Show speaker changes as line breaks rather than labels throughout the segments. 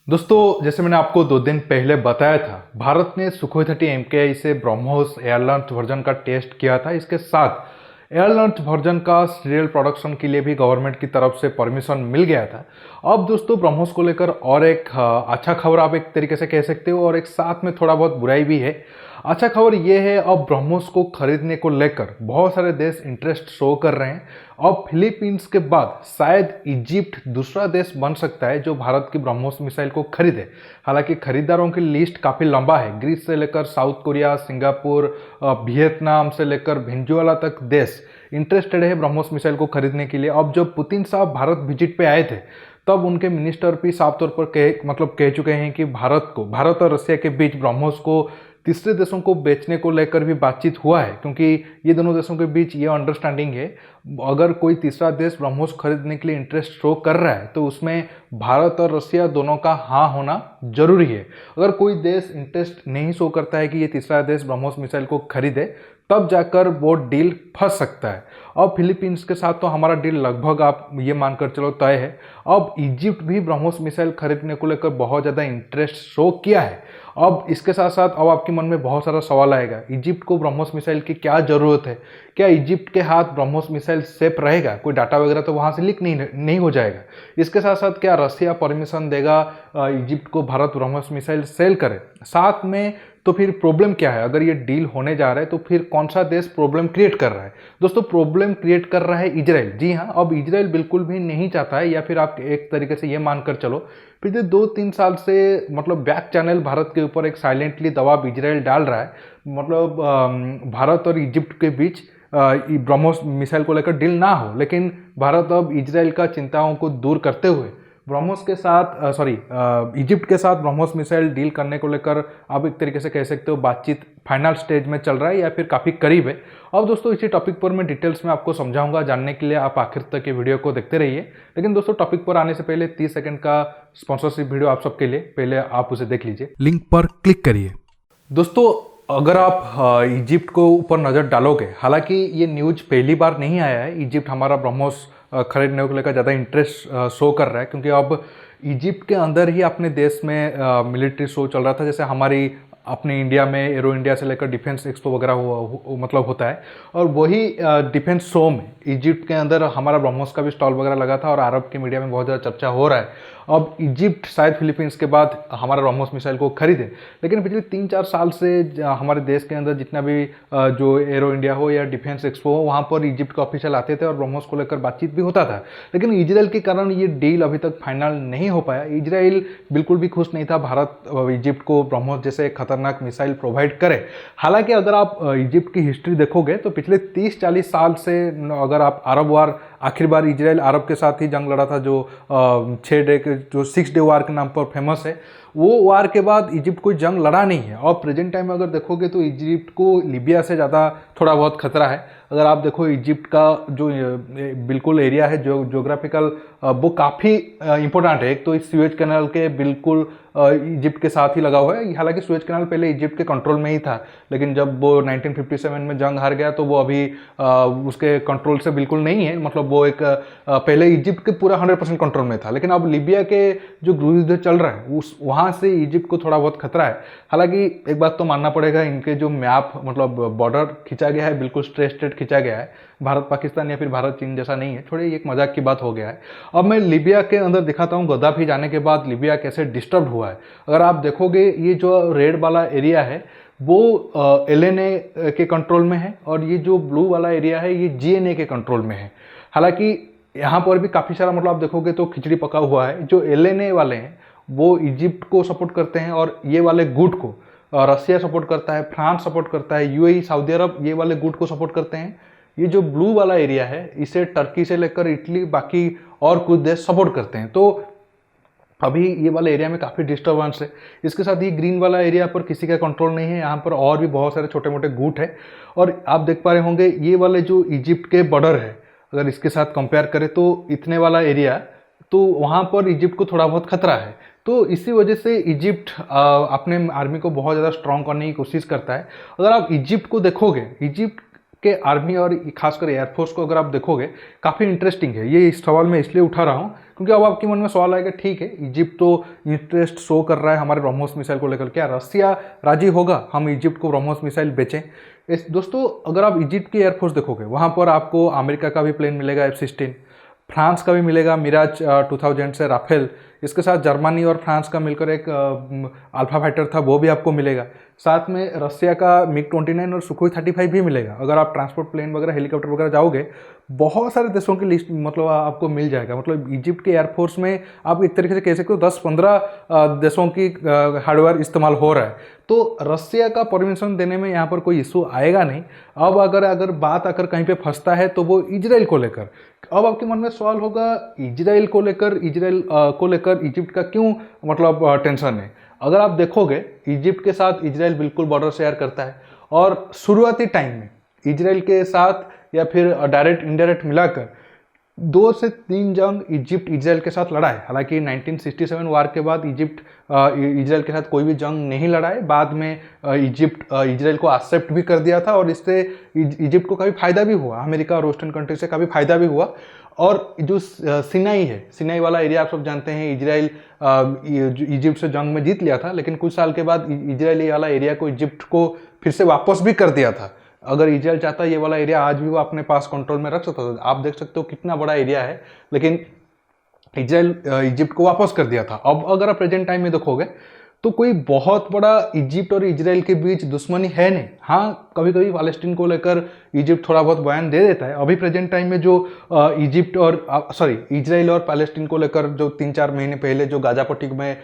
दोस्तों, जैसे मैंने आपको 2 दिन पहले बताया था, भारत ने सुखोई 30 MKI से ब्रह्मोस एयरलॉन्च वर्जन का टेस्ट किया था। इसके साथ एयरलॉन्च वर्जन का सीरियल प्रोडक्शन के लिए भी गवर्नमेंट की तरफ से परमिशन मिल गया था। अब दोस्तों, ब्रह्मोस को लेकर और एक अच्छा खबर आप एक तरीके से कह सकते हो, और एक साथ में थोड़ा बहुत बुराई भी है। अच्छा खबर ये है, अब ब्रह्मोस को खरीदने को लेकर बहुत सारे देश इंटरेस्ट शो कर रहे हैं। अब फिलीपींस के बाद शायद इजिप्ट दूसरा देश बन सकता है जो भारत की ब्रह्मोस मिसाइल को खरीदे। हालांकि खरीदारों की लिस्ट काफ़ी लंबा है। ग्रीस से लेकर साउथ कोरिया, सिंगापुर, वियतनाम से लेकर वेनेजुएला तक देश इंटरेस्टेड है ब्रह्मोस मिसाइल को खरीदने के लिए। अब जब पुतिन साहब भारत विजिट पे आए थे, तब उनके मिनिस्टर भी साफ तौर पर कह चुके हैं कि भारत और रशिया के बीच ब्रह्मोस को तीसरे देशों को बेचने को लेकर भी बातचीत हुआ है, क्योंकि ये दोनों देशों के बीच ये अंडरस्टैंडिंग है, अगर कोई तीसरा देश ब्रह्मोस खरीदने के लिए इंटरेस्ट शो कर रहा है तो उसमें भारत और रशिया दोनों का हाँ होना जरूरी है। अगर कोई देश इंटरेस्ट नहीं शो करता है कि ये तीसरा देश ब्रह्मोस मिसाइल को खरीदे, तब जाकर वो डील फंस सकता है। अब फिलीपींस के साथ तो हमारा डील लगभग आप ये मानकर चलो तय है। अब इजिप्ट भी ब्रह्मोस मिसाइल खरीदने को लेकर बहुत ज़्यादा इंटरेस्ट शो किया है। अब इसके साथ साथ अब आपके मन में बहुत सारा सवाल आएगा, इजिप्ट को ब्रह्मोस मिसाइल की क्या ज़रूरत है? क्या इजिप्ट के हाथ ब्रह्मोस मिसाइल सेफ रहेगा? कोई डाटा वगैरह तो वहाँ से लीक नहीं हो जाएगा? इसके साथ साथ क्या रसिया परमिशन देगा इजिप्ट को भारत ब्रह्मोस मिसाइल सेल करे? साथ में तो फिर प्रॉब्लम क्या है? अगर ये डील होने जा रहा है तो फिर कौन सा देश प्रॉब्लम क्रिएट कर रहा है? दोस्तों, प्रॉब्लम क्रिएट कर रहा है इजराइल। जी हाँ, अब इजराइल बिल्कुल भी नहीं चाहता है, या फिर आप एक तरीके से ये मानकर चलो, पिछले 2-3 साल से मतलब बैक चैनल भारत के ऊपर एक साइलेंटली दबाव इजराइल डाल रहा है। मतलब भारत और इजिप्ट के बीच ब्रह्मोस मिसाइल को लेकर डील ना हो, लेकिन भारत अब इजराइल का चिंताओं को दूर करते हुए ब्रह्मोस के साथ इजिप्ट के साथ ब्रह्मोस मिसाइल डील करने को लेकर आप एक तरीके से कह सकते हो बातचीत फाइनल स्टेज में चल रहा है, या फिर काफ़ी करीब है। अब दोस्तों, इसी टॉपिक पर मैं डिटेल्स में आपको समझाऊंगा। जानने के लिए आप आखिर तक ये वीडियो को देखते रहिए। लेकिन दोस्तों, टॉपिक पर आने से पहले 30 सेकंड का स्पॉन्सरशिप वीडियो आप सबके लिए, पहले आप उसे देख लीजिए। लिंक पर क्लिक करिए। दोस्तों, अगर आप इजिप्ट को ऊपर नज़र डालोगे, हालांकि ये न्यूज पहली बार नहीं आया है, इजिप्ट हमारा ब्रह्मोस खरीदने को लेकर ज़्यादा इंटरेस्ट शो कर रहा है, क्योंकि अब इजिप्ट के अंदर ही अपने देश में मिलिट्री शो चल रहा था। जैसे हमारी अपने इंडिया में एरो इंडिया से लेकर डिफेंस एक्सपो वगैरह मतलब होता है, और वही डिफेंस शो में इजिप्ट के अंदर हमारा ब्रह्मोस का भी स्टॉल वगैरह लगा था, और अरब के मीडिया में बहुत ज़्यादा चर्चा हो रहा है। अब इजिप्ट शायद फिलीपींस के बाद हमारा ब्रह्मोस मिसाइल को खरीदे, लेकिन पिछले 3-4 साल से हमारे देश के अंदर जितना भी जो एरो इंडिया हो या डिफेंस एक्सपो हो, वहाँ पर इजिप्ट के ऑफिशियल आते थे और ब्रह्मोस को लेकर बातचीत भी होता था। लेकिन इजराइल के कारण ये डील अभी तक फाइनल नहीं हो पाया। इजराइल बिल्कुल भी खुश नहीं था भारत इजिप्ट को ब्रह्मोस जैसे खतरनाक मिसाइल प्रोवाइड करे। हालांकि अगर आप इजिप्ट की हिस्ट्री देखोगे तो पिछले 30-40 साल से, अगर आप अरब वार, आखिर बार इजराइल अरब के साथ ही जंग लड़ा था, जो 6 डे के, जो 6 डे वार के नाम पर फेमस है, वो वार के बाद इजिप्ट कोई जंग लड़ा नहीं है। और प्रेजेंट टाइम में अगर देखोगे तो इजिप्ट को लीबिया से ज़्यादा थोड़ा बहुत खतरा है। अगर आप देखो इजिप्ट का जो बिल्कुल एरिया है, जो ज्योग्राफिकल, वो काफ़ी इंपॉर्टेंट है। एक तो इस सुएज कैनाल के बिल्कुल इजिप्ट के साथ ही लगा हुआ है। हालांकि सुएज कैनाल पहले इजिप्ट के कंट्रोल में ही था, लेकिन जब वो 1957 में जंग हार गया तो वो अभी उसके कंट्रोल से बिल्कुल नहीं है। मतलब वो एक पहले इजिप्ट के पूरा 100% कंट्रोल में था, लेकिन अब लीबिया के जो गृह युद्ध चल रहा है वहाँ से इजिप्ट को थोड़ा बहुत खतरा है। हालांकि एक बात तो मानना पड़ेगा, इनके जो मैप, मतलब बॉर्डर खींचा गया है, बिल्कुल स्ट्रेट खींचा गया है। भारत पाकिस्तान या फिर भारत चीन जैसा नहीं है, थोड़ी एक मजाक की बात हो गया है। अब मैं लीबिया के अंदर दिखाता हूँ गद्दाफी जाने के बाद लीबिया कैसे डिस्टर्ब हुआ है। अगर आप देखोगे, ये जो रेड वाला एरिया है वो LNA के कंट्रोल में है, और ये जो ब्लू वाला एरिया है ये GNA के कंट्रोल में है। हालांकि यहाँ पर भी काफ़ी सारा, मतलब आप देखोगे तो खिचड़ी पका हुआ है। जो LNA वाले हैं वो इजिप्ट को सपोर्ट करते हैं, और ये वाले गुट को रसिया सपोर्ट करता है, फ्रांस सपोर्ट करता है, UAE, सऊदी अरब ये वाले गुट को सपोर्ट करते हैं। ये जो ब्लू वाला एरिया है इसे टर्की से लेकर इटली, बाकी और कुछ देश सपोर्ट करते हैं। तो अभी ये वाला एरिया में काफ़ी डिस्टर्बेंस है। इसके साथ ये ग्रीन वाला एरिया पर किसी का कंट्रोल नहीं है, यहाँ पर और भी बहुत सारे छोटे मोटे गुट है। और आप देख पा रहे होंगे ये वाले जो इजिप्ट के बॉर्डर है, अगर इसके साथ कंपेयर करें तो इतने वाला एरिया, तो वहाँ पर इजिप्ट को थोड़ा बहुत खतरा है। तो इसी वजह से इजिप्ट अपने आर्मी को बहुत ज़्यादा स्ट्रॉन्ग करने की कोशिश करता है। अगर आप इजिप्ट को देखोगे, इजिप्ट के आर्मी और खासकर एयरफोर्स को अगर आप देखोगे काफ़ी इंटरेस्टिंग है। ये इस सवाल मैं इसलिए उठा रहा हूँ क्योंकि अब आपके मन में सवाल आएगा, ठीक है इजिप्ट तो इंटरेस्ट शो कर रहा है हमारे ब्रह्मोस मिसाइल को लेकर, क्या रसिया राजी होगा हम इजिप्ट को ब्रह्मोस मिसाइल बेचें? दोस्तों अगर आप इजिप्ट की एयरफोर्स देखोगे वहाँ पर आपको अमेरिका का भी प्लेन मिलेगा F-16, फ्रांस का भी मिलेगा मिराज 2000 से राफेल, इसके साथ जर्मनी और फ्रांस का मिलकर एक अल्फा फाइटर था वो भी आपको मिलेगा, साथ में रसिया का MiG-29 और सुखोई 35 भी मिलेगा। अगर आप ट्रांसपोर्ट प्लेन वगैरह हेलीकॉप्टर वगैरह जाओगे बहुत सारे देशों की लिस्ट मतलब आपको मिल जाएगा। मतलब इजिप्ट के एयरफोर्स में आप एक तरीके से कह सकते हो 10-15 देशों की हार्डवेयर इस्तेमाल हो रहा है, तो रसिया का परमिशन देने में यहाँ पर कोई इशू आएगा नहीं। अब अगर बात आकर कहीं पे फंसता है तो वो इजराइल को लेकर। अब आपके मन में सवाल होगा इजराइल को लेकर इजिप्ट का क्यों मतलब टेंशन है? अगर आप देखोगे इजिप्ट के साथ इजराइल बिल्कुल बॉर्डर शेयर करता है और शुरुआती टाइम में इजराइल के साथ या फिर डायरेक्ट इनडायरेक्ट मिलाकर 2 से 3 जंग इजिप्ट इजराइल के साथ लड़ा है। हालांकि 1967 वार के बाद इजिप्ट इजराइल के साथ कोई भी जंग नहीं लड़ा है। बाद में इजिप्ट इजराइल को एक्सेप्ट भी कर दिया था और इससे इजिप्ट को काफ़ी फायदा भी हुआ, अमेरिका और वेस्टर्न कंट्री से काफ़ी फायदा भी हुआ। और जो सिनाई है, सिनाई वाला एरिया आप सब जानते हैं, इजराइल इजिप्ट से जंग में जीत लिया था, लेकिन कुछ साल के बाद इजराइल वाला एरिया को इजिप्ट को फिर से वापस भी कर दिया था। अगर इजराइल चाहता ये वाला एरिया आज भी वो अपने पास कंट्रोल में रख सकता था। आप देख सकते हो कितना बड़ा एरिया है, लेकिन इजराइल इजिप्ट को वापस कर दिया था। अब अगर आप प्रेजेंट टाइम में देखोगे तो कोई बहुत बड़ा इजिप्ट और इजराइल के बीच दुश्मनी है नहीं। हाँ, कभी कभी पैलेस्टीन को लेकर इजिप्ट थोड़ा बहुत बयान दे देता है। अभी प्रेजेंट टाइम में जो इजराइल और पैलेस्टीन को लेकर जो 3-4 महीने पहले जो गाजा पट्टी में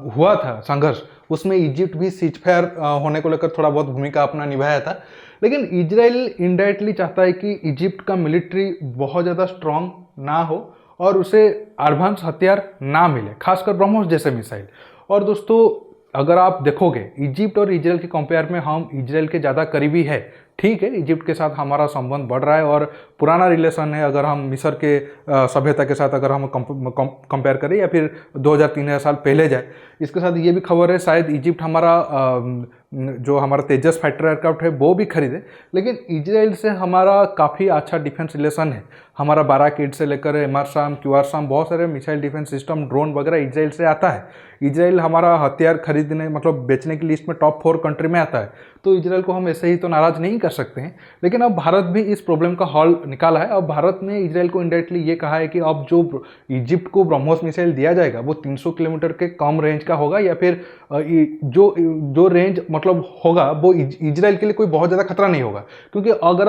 हुआ था संघर्ष, उसमें इजिप्ट भी सीजफायर होने को लेकर थोड़ा बहुत भूमिका अपना निभाया था। लेकिन इजराइल इनडायरेक्टली चाहता है कि इजिप्ट का मिलिट्री बहुत ज़्यादा स्ट्रांग ना हो और उसे एडवांस हथियार ना मिले, खासकर ब्रह्मोस जैसे मिसाइल। और दोस्तों अगर आप देखोगे इजिप्ट और इजराइल के कंपेयर में हम इजराइल के ज़्यादा करीबी है। ठीक है, इजिप्ट के साथ हमारा संबंध बढ़ रहा है और पुराना रिलेशन है। अगर हम मिस्र के सभ्यता के साथ अगर हम कंपेयर करें या फिर 2000-3000 साल पहले जाए, इसके साथ ये भी खबर है शायद इजिप्ट जो हमारा तेजस फाइटर एयरक्राफ्ट है वो भी खरीदे। लेकिन इजराइल से हमारा काफ़ी अच्छा डिफेंस रिलेशन है। हमारा बाराकीड से लेकर एमआरसाम, क्यूआरसाम, बहुत सारे मिसाइल डिफेंस सिस्टम, ड्रोन वगैरह इजराइल से आता है। इजराइल हमारा हथियार खरीदने मतलब बेचने की लिस्ट में टॉप 4 कंट्री में आता है। तो इजराइल को हम ऐसे ही तो नाराज़ नहीं कर सकते हैं। लेकिन अब भारत भी इस प्रॉब्लम का हल निकाला है। अब भारत ने इजराइल को इनडायरेक्टली ये कहा है कि अब जो इजिप्ट को ब्रह्मोस मिसाइल दिया जाएगा वो 300 किलोमीटर के कम रेंज का होगा, या फिर जो रेंज मतलब होगा वो इजराइल के लिए कोई बहुत ज़्यादा खतरा नहीं होगा। क्योंकि अगर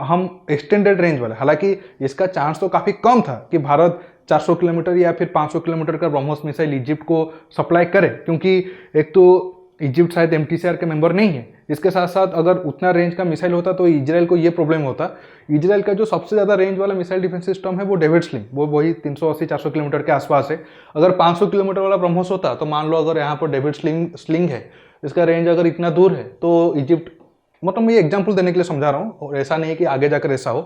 हम एक्सटेंडेड रेंज वाले, हालांकि इसका चांस तो काफ़ी कम था कि भारत 400 किलोमीटर या फिर 500 किलोमीटर का ब्रह्मोस मिसाइल इजिप्ट को सप्लाई करे, क्योंकि एक तो इजिप्ट शायद MTCR के मेंबर नहीं है। इसके साथ साथ अगर उतना रेंज का मिसाइल होता तो इजराइल को ये प्रॉब्लम होता। इजराइल का जो सबसे ज़्यादा रेंज वाला मिसाइल डिफेंस सिस्टम है वो डेविड स्लिंग, वो वही 380-400 किलोमीटर के आसपास है। अगर 500 किलोमीटर वाला ब्रह्मोस होता तो मान लो अगर यहाँ पर डेविड स्लिंग है, इसका रेंज अगर इतना दूर है तो इजिप्ट, मतलब मैं ये एग्जाम्पल देने के लिए समझा रहा हूँ और ऐसा नहीं है कि आगे जाकर ऐसा हो,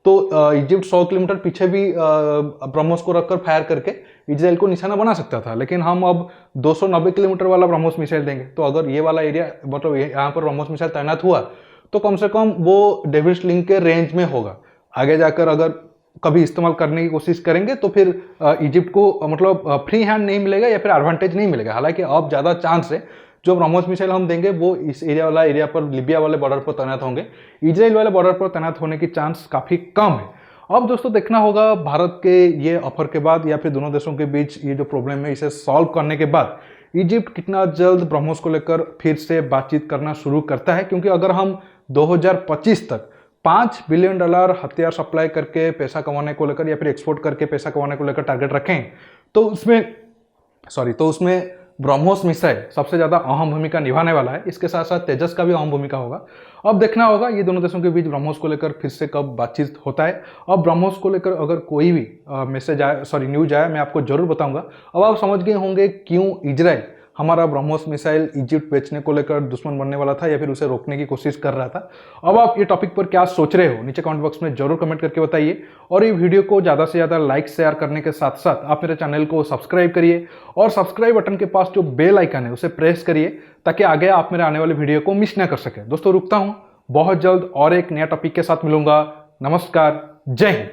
तो इजिप्ट 100 किलोमीटर पीछे भी ब्रह्मोस को रखकर फायर करके इजराइल को निशाना बना सकता था। लेकिन हम अब 290 किलोमीटर वाला ब्रह्मोस मिसाइल देंगे, तो अगर ये वाला एरिया मतलब यहाँ पर ब्रह्मोस मिसाइल तैनात हुआ तो कम से कम वो डेविड स्लिंग के रेंज में होगा। आगे जाकर अगर कभी इस्तेमाल करने की कोशिश करेंगे तो फिर इजिप्ट को मतलब फ्री हैंड नहीं मिलेगा या फिर एडवांटेज नहीं मिलेगा। हालांकि अब ज़्यादा चांस है जो ब्रह्मोस मिसाइल हम देंगे वो इस एरिया पर लिबिया वाले बॉर्डर पर तैनात होंगे। इजराइल वाले बॉर्डर पर तैनात होने की चांस काफ़ी कम है। अब दोस्तों देखना होगा भारत के ये ऑफर के बाद या फिर दोनों देशों के बीच ये जो प्रॉब्लम है इसे सॉल्व करने के बाद इजिप्ट कितना जल्द ब्रह्मोस को लेकर फिर से बातचीत करना शुरू करता है। क्योंकि अगर हम 2025 तक $5 बिलियन हथियार सप्लाई करके पैसा कमाने को लेकर या फिर एक्सपोर्ट करके पैसा कमाने को लेकर टारगेट रखें तो उसमें ब्रह्मोस मिसाइल सबसे ज़्यादा अहम भूमिका निभाने वाला है। इसके साथ साथ तेजस का भी अहम भूमिका होगा। अब देखना होगा ये दोनों देशों के बीच ब्रह्मोस को लेकर फिर से कब बातचीत होता है। अब ब्रह्मोस को लेकर अगर कोई भी न्यूज आया मैं आपको जरूर बताऊंगा। अब आप समझ गए होंगे क्यों इजराइल हमारा ब्रह्मोस मिसाइल इजिप्ट बेचने को लेकर दुश्मन बनने वाला था या फिर उसे रोकने की कोशिश कर रहा था। अब आप ये टॉपिक पर क्या सोच रहे हो नीचे कमेंट बॉक्स में जरूर कमेंट करके बताइए। और ये वीडियो को ज़्यादा से ज़्यादा लाइक शेयर करने के साथ साथ आप मेरे चैनल को सब्सक्राइब करिए और सब्सक्राइब बटन के पास जो बेल आइकन है उसे प्रेस करिए ताकि आगे आप मेरे आने वाले वीडियो को मिस ना कर सके। दोस्तों रुकता हूँ, बहुत जल्द और एक नया टॉपिक के साथ मिलूंगा। नमस्कार, जय हिंद।